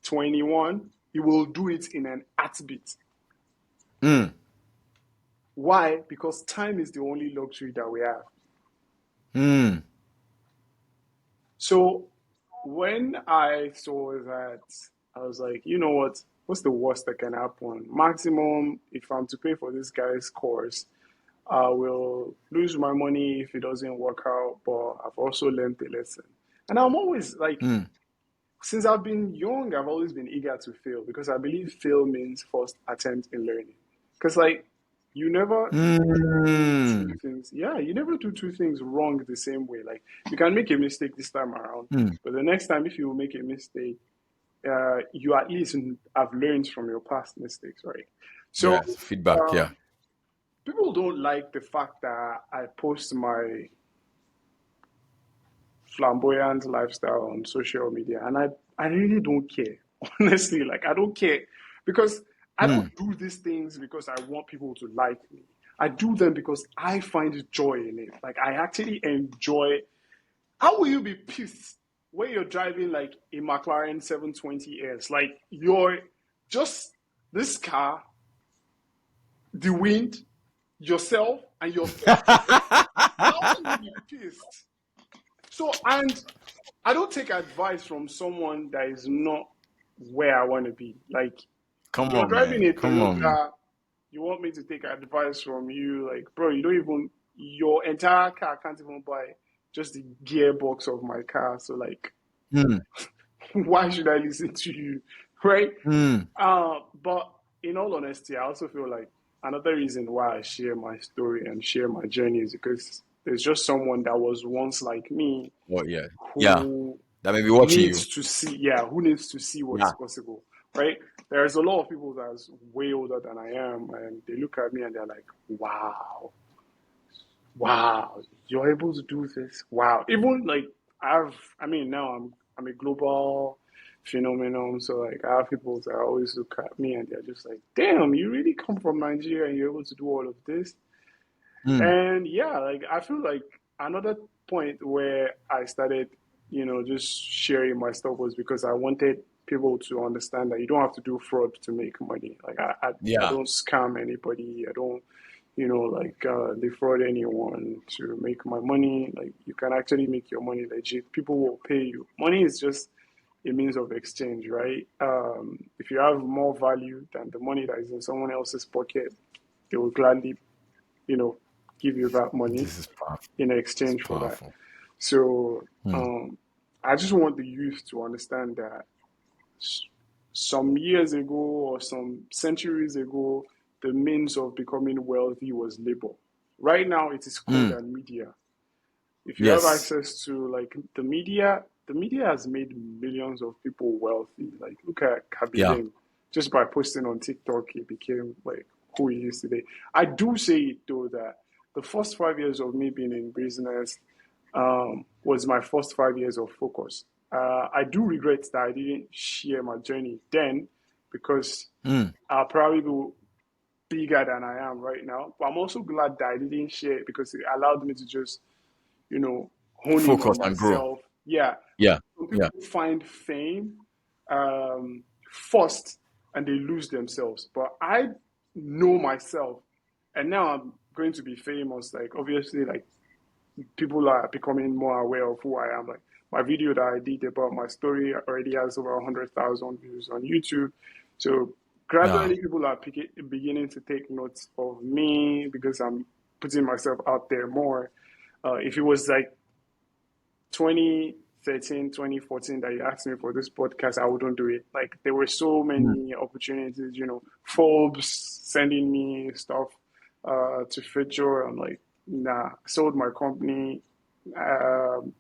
21, he will do it in an heartbeat. Mm, Why? Because time is the only luxury that we have. mm. So when I saw that, I was like, you know what? What's the worst that can happen? Maximum, if I'm to pay for this guy's course, I will lose my money if it doesn't work out, but I've also learned a lesson. And I'm always like, Mm. since I've been young, I've always been eager to fail because I believe fail means first attempt in learning. Because, like, you never do two Mm. things. Yeah, you never do two things wrong the same way. Like, you can make a mistake this time around, Mm. but the next time, if you make a mistake, you at least have learned from your past mistakes, right? So, Yes, feedback, yeah. people don't like the fact that I post my flamboyant lifestyle on social media, and I really don't care. Honestly, like I don't care because I Mm. don't do these things because I want people to like me. I do them because I find joy in it. Like I actually enjoy. How will you be pissed when you're driving like a McLaren 720S? Like you're just this car, the wind, yourself, and your face. How will you be pissed? So, and I don't take advice from someone that is not where I want to be. Like, Come you're on, driving man. a Come on, man. Toyota, you want me to take advice from you? Like, bro, you don't even, your entire car can't even buy just the gearbox of my car. So, like, Mm. why should I listen to you? Right? Mm. But in all honesty, I also feel like another reason why I share my story and share my journey is because there's just someone that was once like me Oh, yeah. Yeah. who That may be watching you. needs to see, yeah, who needs to see what is Yeah. possible, right? There's a lot of people that's way older than I am, and they look at me and they're like, wow, wow, you're able to do this. Wow. Even like I mean, now I'm a global phenomenon. So like I have people that always look at me and they're just like, damn, you really come from Nigeria and you're able to do all of this. Mm. And yeah, like I feel like another point where I started, just sharing my stuff was because I wanted people to understand that you don't have to do fraud to make money. Like I Yeah. don't scam anybody. I don't, like defraud anyone to make my money. Like you can actually make your money legit. People will pay you. Money is just a means of exchange, right? If you have more value than the money that is in someone else's pocket, they will gladly you know, give you that money This is powerful. in It's exchange for that. powerful. So Mm. I just want the youth to understand that some years ago or some centuries ago, the means of becoming wealthy was labor. Right now, it is code Mm. and media. If you have Yes. access to like the media has made millions of people wealthy. Like look at Yeah. Kabiling, just by posting on TikTok, he became like who he is today. I do say it though that the first 5 years of me being in business was my first 5 years of focus. I do regret that I didn't share my journey then because Mm. I'll probably be bigger than I am right now. But I'm also glad that I didn't share it because it allowed me to just, hone in Focus on and grow. myself. Yeah. Yeah. Some Yeah. people find fame first and they lose themselves. But I know myself and now I'm going to be famous. Like, obviously, like, people are becoming more aware of who I am. Like, my video that I did about my story already has over 100,000 views on YouTube. So Yeah. gradually, people are beginning to take notes of me because I'm putting myself out there more. If it was like 2013, 2014 that you asked me for this podcast, I wouldn't do it. Like, there were so Mm. many opportunities, Forbes sending me stuff to feature. I'm like, nah, I sold my company. Um,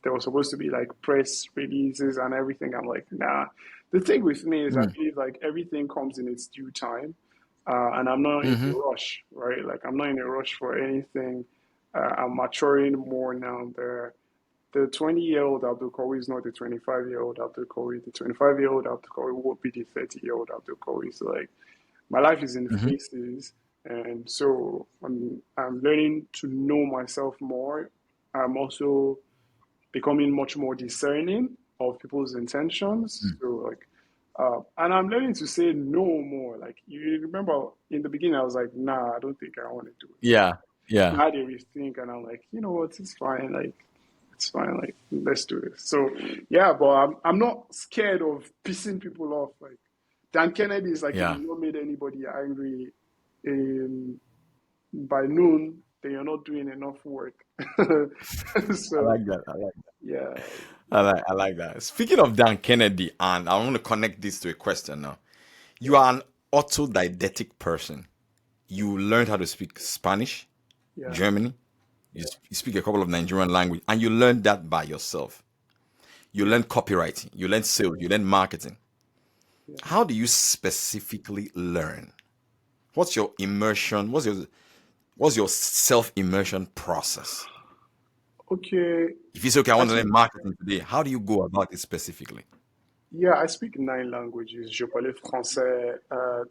there was supposed to be like press releases and everything. I'm like, nah. The thing with me is I Mm. believe like everything comes in its due time. And I'm not in a Mm-hmm. rush, right? Like, I'm not in a rush for anything. I'm maturing more now. The 20-year-old Abdul Qawiyy is not the 25-year-old Abdul Qawiyy. The 25-year-old Abdul Qawiyy won't be the 30-year-old Abdul Qawiyy. So, like, my life is in Mm-hmm. phases, and so I'm learning to know myself more. I'm also becoming much more discerning of people's intentions. Mm. So, like, and I'm learning to say no more. Like, you remember in the beginning, I was like, nah, I don't think I want to do it. Yeah. Yeah. Now they rethink, and I'm like, you know what, it's fine. Like, it's fine. Like, let's do this. So, yeah, but I'm not scared of pissing people off. Like, Dan Kennedy is like, if Yeah. you've not made anybody angry in by noon, then you're not doing enough work. I So, like that. I like that. yeah, I like that. Speaking of Dan Kennedy, and I want to connect this to a question now. You yeah, are an autodidactic person. You learned how to speak Spanish, yeah, Germany. You speak a couple of Nigerian language, and you learned that by yourself. You yeah, learn copywriting, you learn sales, you learn marketing. yeah. How do you specifically learn? What's your immersion? What's your self immersion process? Okay, If you say, okay, I I want to learn speak, marketing today, how do you go about it specifically? yeah, I speak 9 languages. Je parle français,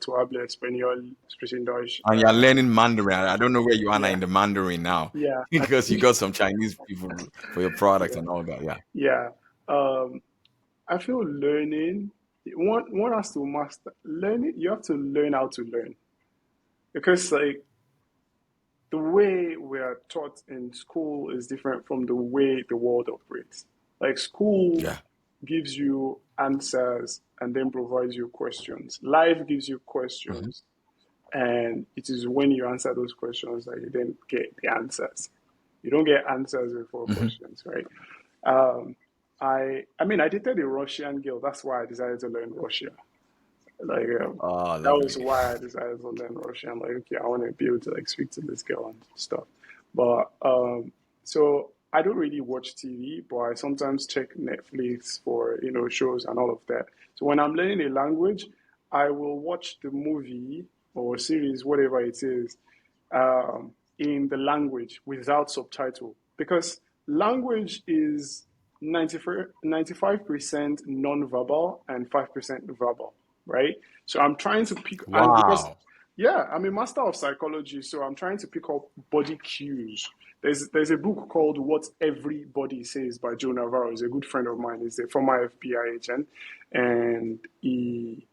tu hablas español, sprechen Deutsch. And you're learning Mandarin. I don't know where you are now Yeah, in the Mandarin now, yeah, I because you speak, got some Chinese people for your products yeah, and all that. Yeah. yeah. Um, I feel learning, one has to master learning. You have to learn how to learn because, like, the way we are taught in school is different from the way the world operates. Like, school Yeah. gives you answers and then provides you questions. Life gives you Hmm. questions, and it is when you answer those questions that you then get the answers. You don't get answers before Hmm. questions, right? Um, I mean, I dated a Russian girl. That's why I decided to learn Russian. Like, Oh, that was lovely. why I decided to learn Russian. Like, okay, I want to be able to like speak to this girl and stuff. But so I don't really watch TV, but I sometimes check Netflix for shows and all of that. So when I'm learning a language, I will watch the movie or series, whatever it is, in the language without subtitle because language is 95% non-verbal and 5% verbal, right? So I'm trying to pick, and because, Wow. yeah, I'm a master of psychology, so I'm trying to pick up body cues. There's a book called What Everybody Says by Joe Navarro. He's a good friend of mine. He's a former FBI agent, and he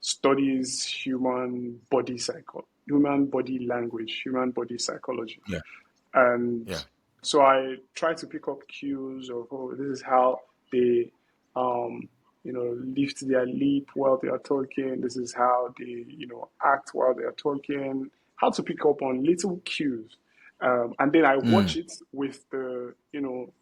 studies human body language, human body psychology. Yeah. And Yeah. so I try to pick up cues of, oh, this is how they, um, lift their lip while they are talking. This is how they, act while they are talking. How to pick up on little cues. And then I watch Mm. it with the,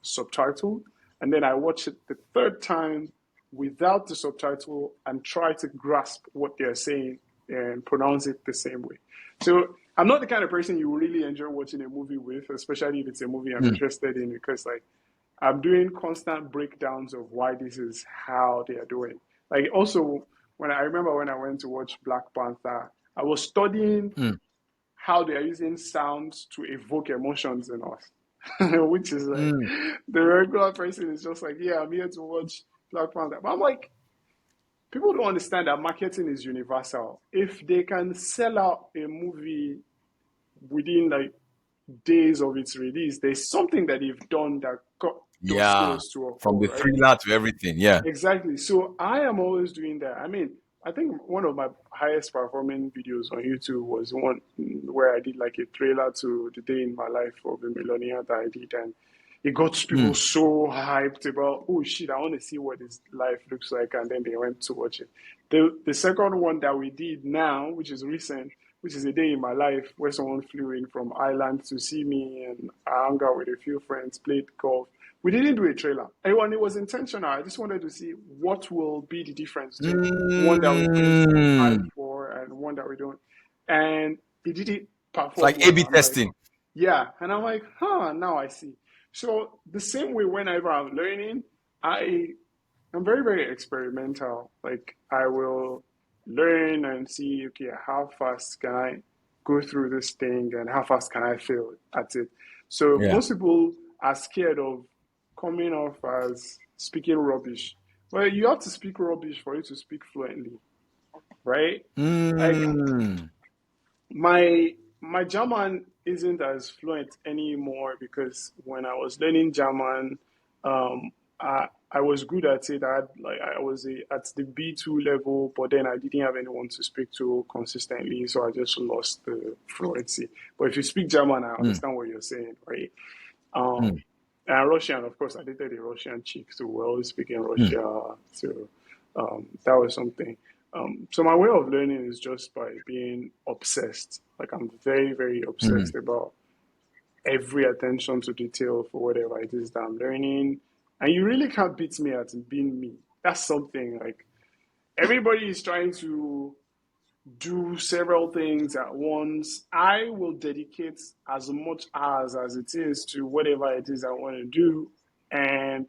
subtitle. And then I watch it the third time without the subtitle and try to grasp what they're saying and pronounce it the same way. So I'm not the kind of person you really enjoy watching a movie with, especially if it's a movie I'm Mm. interested in, because like I'm doing constant breakdowns of why this is how they are doing. Like also when I remember when I went to watch Black Panther, I was studying Mm. how they are using sounds to evoke emotions in us. which is like Mm. the regular person is just like, yeah, I'm here to watch Black Panther. But I'm like, people don't understand that marketing is universal. If they can sell out a movie within like days of its release, there's something that they've done that does Yeah. goes to a From whole, the right? thriller to everything. Yeah. Exactly. So I am always doing that. I mean, I think one of my highest performing videos on YouTube was one where I did like a trailer to The Day in My Life of a Millionaire that I did, and it got people Mm. so hyped about, oh shit, I want to see what his life looks like, and then they went to watch it. The second one that we did now, which is recent, which is A Day in My Life, where someone flew in from Ireland to see me, and I hung out with a few friends, played golf. We didn't do a trailer. And it was intentional. I just wanted to see what will be the difference between one that we create hype Mm. for and one that we don't. And it didn't It's perform like well. A/B I'm like, testing. yeah. And I'm like, huh, now I see. So the same way whenever I'm learning, I I'm very, very experimental. Like I will learn and see, okay, how fast can I go through this thing and how fast can I fail at it? So Yeah. most people are scared of coming off as speaking rubbish. Well, you have to speak rubbish for you to speak fluently, right? Like Mm. my German isn't as fluent anymore because when I was learning German, I was good at it. I was at the B2 level, but then I didn't have anyone to speak to consistently, so I just lost the fluency. But if you speak German, I Mm. understand what you're saying, right? Mm. Um, and Russian, of course, I dated a Russian chick, so we're always speaking Mm. Russia. So that was something. So my way of learning is just by being obsessed. Like I'm very, very Mm. obsessed about every attention to detail for whatever it is that I'm learning. And you really can't beat me at being me. That's something like everybody is trying to do several things at once. I will dedicate as much as it is to whatever it is I want to do. And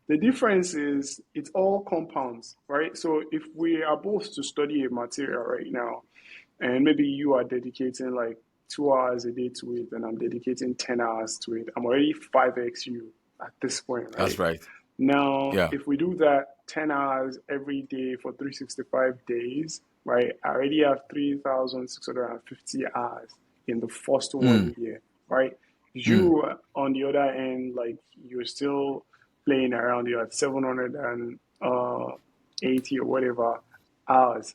the difference is it all compounds, right? So if we are both to study a material right now, and maybe you are dedicating like 2 hours a day to it, and I'm dedicating 10 hours to it, I'm already 5x you at this point, That's right? right. Now, Yeah. if we do that 10 hours every day for 365 days, right, I already have 3,650 hours in the first Mm. 1 year, right? Mm. You, on the other end, like you're still playing around, you're at 780 or whatever hours.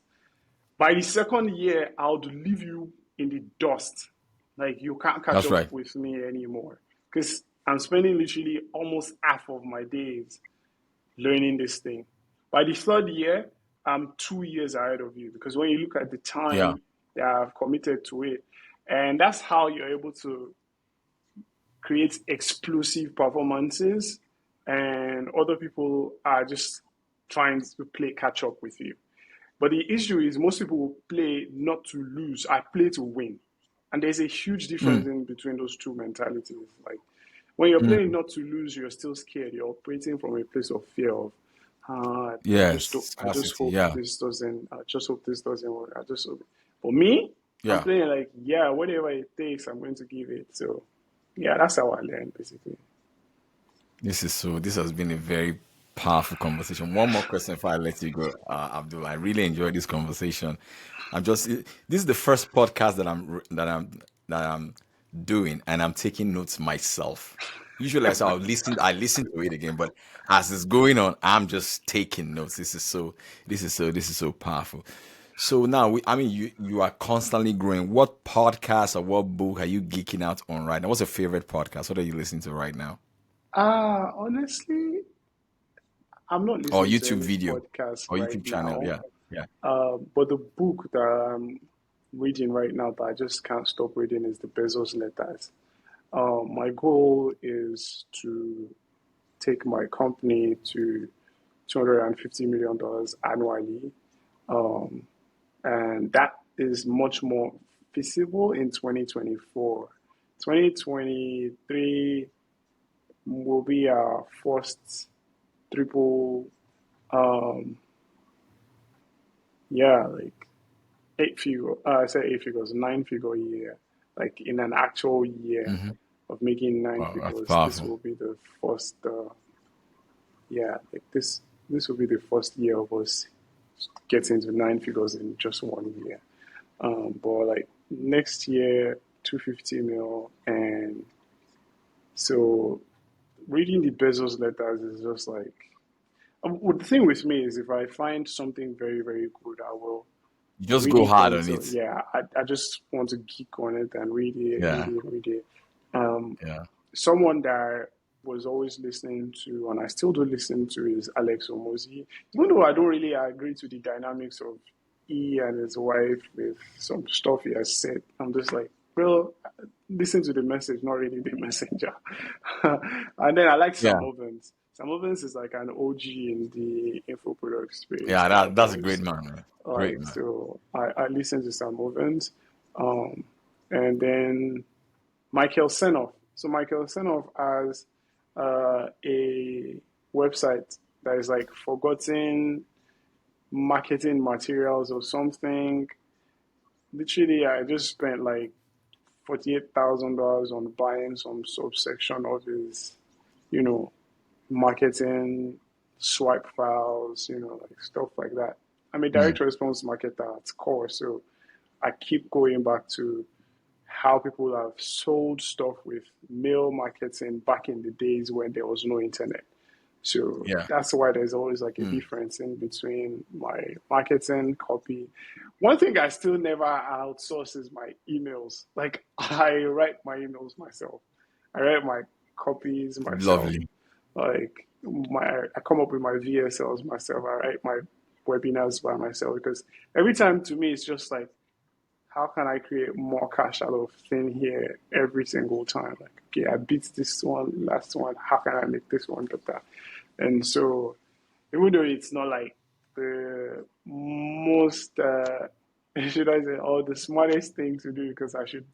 By the second year, I would leave you in the dust. Like you can't catch That's up right. with me anymore because I'm spending literally almost half of my days learning this thing. By the third year, I'm 2 years ahead of you because when you look at the Yeah. time that I've committed to it, and that's how you're able to create explosive performances, and other people are just trying to play catch up with you. But the issue is most people play not to lose. I play to win. And there's a huge difference Mm. in between those two mentalities. Like when you're playing Mm. not to lose, you're still scared. You're operating from a place of fear of Yes. I just Scarcity. hope Yeah. this doesn't work. I just hope. For me, I'm Yeah. playing like, yeah, whatever it takes, I'm going to give it. So yeah, that's how I learn basically. This has been a very powerful conversation. One more question before I let you go, Abdul. I really enjoyed this conversation. This is the first podcast that I'm doing, and I'm taking notes myself. Usually, I listen to it again, but as it's going on, I'm just taking notes. This is so powerful. So now, I mean, you are constantly growing. What podcast or what book are you geeking out on right now? What's your favorite podcast? What are you listening to right now? Honestly, I'm not Or listening to YouTube any video podcast or right YouTube channel. now. Yeah, yeah. But the book that I'm reading right now that I just can't stop reading is the Bezos Letters. My goal is to take my company to $250 million annually. Um, and that is much more feasible in 2024. 2023 will be our first triple, um, yeah, like I say 8 figures, 9 figure year, like in an actual year. Hmm. of making nine Wow, that's figures. This powerful. will be the first, yeah, like this will be the first year of us getting to nine figures in just 1 year. But like next year, 250 mil, and so reading the Bezos letters is just like well, the thing with me is if I find something very, very good, I will You just read go it hard on until, it. yeah, I just want to geek on it and read it, read Yeah, it, read it. Um, yeah, Someone that I was always listening to, and I still do listen to, is Alex Omozi. Even though I don't really agree to the dynamics of he and his wife with some stuff he has said, I'm just like, well, listen to the message, not really the messenger. And then I like Sam yeah, Ovens. Sam Ovens is like an OG in the info product space yeah. that I've That's a always great man, man. Great like. man. So I listen to Sam Ovens. Um, and then Michael Senoff. So Michael Senoff has a website that is like forgotten marketing materials or something. Literally, I just spent like $48,000 on buying some subsection of his, you know, marketing swipe files, like stuff like that. I'm a Mm. direct response marketer at core, so I keep going back to how people have sold stuff with mail marketing back in the days when there was no internet. So Yeah. that's why there's always like a Mm. difference in between my marketing copy. One thing I still never outsource is my emails. Like I write my emails myself. I write my copies myself. Lovely. Like I come up with my VSLs myself. I write my webinars by myself because every time to me it's just like how can I create more cash out of thin here every single time? Like, okay, I beat this one, last one. How can I make this one better? And so, even though it's not like the most, should I say, or the smartest thing to do, because I should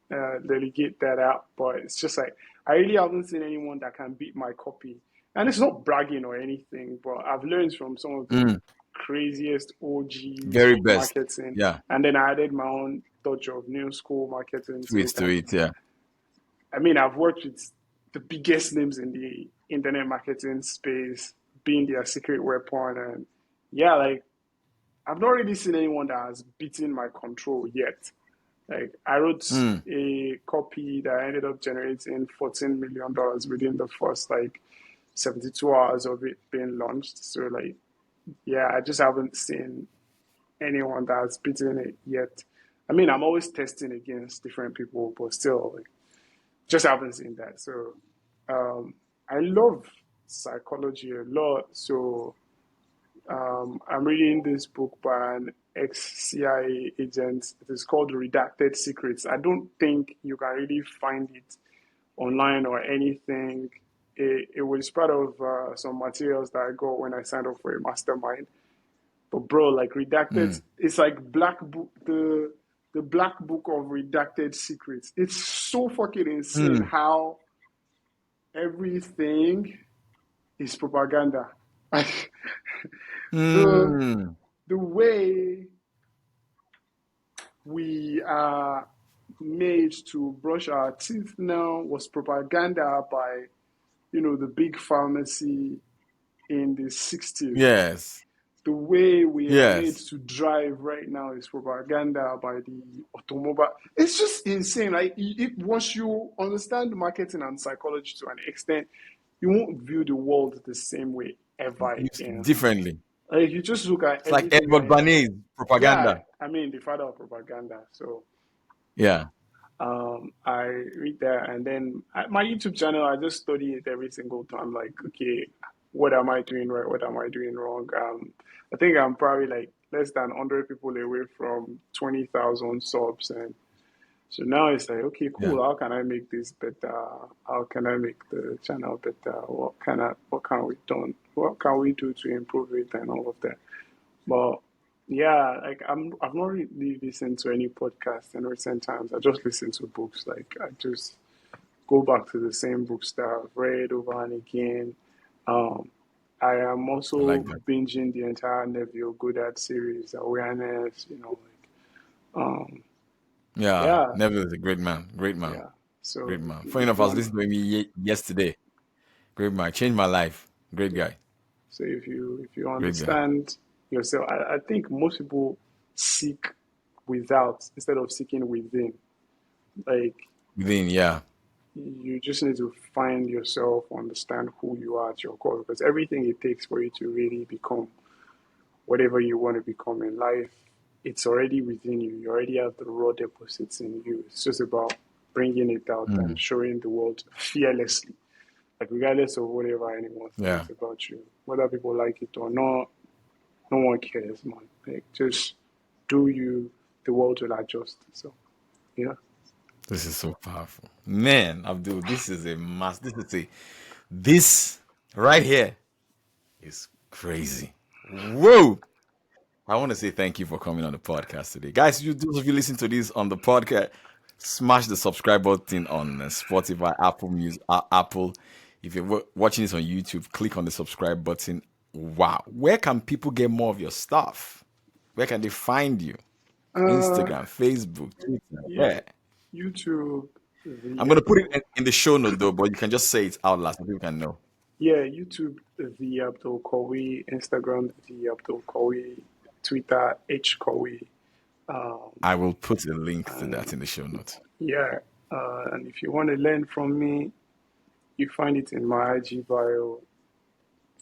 delegate that out. But it's just like I really haven't seen anyone that can beat my copy. And it's not bragging or anything, but I've learned from some of the Mm. craziest OGs Very of best. marketing. Yeah. And then I added my own touch of new school marketing to it. Twist to And it. Yeah. I mean, I've worked with the biggest names in the internet marketing space, being their secret weapon. And yeah, like I've not really seen anyone that has beaten my control yet. Like I wrote Mm. a copy that ended up generating $14 million within the first like 72 hours of it being launched. So like, yeah, I just haven't seen anyone that's beaten it yet. I mean, I'm always testing against different people, but still, like, just haven't seen that. So, I love psychology a lot. So, I'm reading this book by an ex-CIA agent. It is called Redacted Secrets. I don't think you can really find it online or anything. It was part of some materials that I got when I signed up for a mastermind. But bro, like redacted, Mm. it's like black book, the black book of redacted secrets. It's so fucking insane Mm. how everything is propaganda. Like the Mm. the way we are made to brush our teeth now was propaganda by the big pharmacy in the 60s. Yes. The way we are made Yes. to drive right now is propaganda by the automobile. It's just insane. Like once you understand marketing and psychology to an extent, you won't view the world the same way ever again. Differently. Like you just look at It's like everything Edward that, Bernays yeah, propaganda. I mean the father of propaganda. So Yeah. I read that, and then my YouTube channel, I just study it every single time. Like, okay, what am I doing right? What am I doing wrong? I think I'm probably like less than 100 people away from 20,000 subs, and so now it's like, okay, Yeah. cool. How can I make this better? How can I make the channel better? What can we done? What can we do to improve it and all of that? But yeah, like I've not really listened to any podcast in recent times. I just listen to books. Like I just go back to the same books that I've read over and again. Um, I am I like also that. binging the entire Neville Goddard series, Awareness. Like Yeah. yeah, Neville is a great man. Great man. yeah. So Great man. Funny if enough, I you was want, listening to me yesterday. Great man. Changed my life. Great yeah. guy. So if you Great guy. understand yourself, I think most people seek without instead of seeking within. Like Within, yeah. you just need to find yourself, understand who you are at your core, because everything it takes for you to really become whatever you want to become in life, it's already within you. You already have the raw deposits in you. It's just about bringing it out and Mm, showing the world fearlessly, like regardless of whatever anyone yeah. thinks about you, whether people like it or not. No one cares, man. Like just do you, the world will adjust. So yeah. This is so powerful. Man, Abdul, this is a mass. This right here is crazy. Whoa. I want to say thank you for coming on the podcast today. Guys, those of you listen to this on the podcast, smash the subscribe button on Spotify, Apple Music, Apple. If you're watching this on YouTube, click on the subscribe button. Wow. Where can people get more of your stuff? Where can they find you? Uh, Instagram, Facebook, Twitter. yeah. Where? YouTube, I'm the going to put it Abdul. in the show note though, but you can just say it out loud so people can know. Yeah, YouTube, the Abdul Qawiyy. Instagram, the Abdul Qawiyy. Twitter, H Qawiyy. Um, I will put a link to that and in the show notes. yeah, and if you want to learn from me, you find it in my IG bio.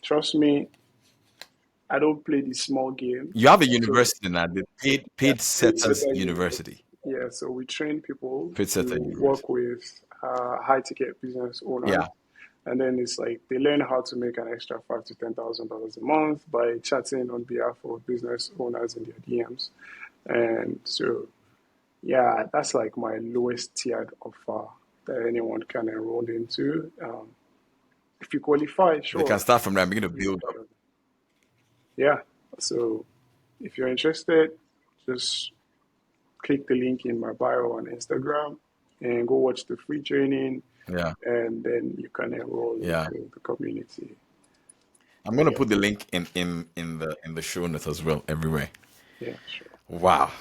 Trust me, I don't play the small You games. have a So university now, the yeah, Paid paid Setters setter university. University. Yeah, so we train people Paid Setter to University. work with high ticket business owners, Yeah. and then it's like they learn how to make an extra $5,000 to $10,000 a month by chatting on behalf of business owners in their DMs. And so yeah, that's like my lowest tiered offer that anyone can enroll into. If you qualify, They can sure, start from there and begin to you'll be build part up. of it. Yeah. So if you're interested, just click the link in my bio on Instagram and go watch the free training, Yeah. and then you can enroll Yeah. into the community. I'm But gonna yeah, put the link in the show notes as well everywhere. yeah, sure. Wow.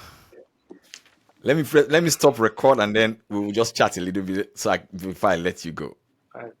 Let me stop record and then we will just chat a little bit before I let you go. All right,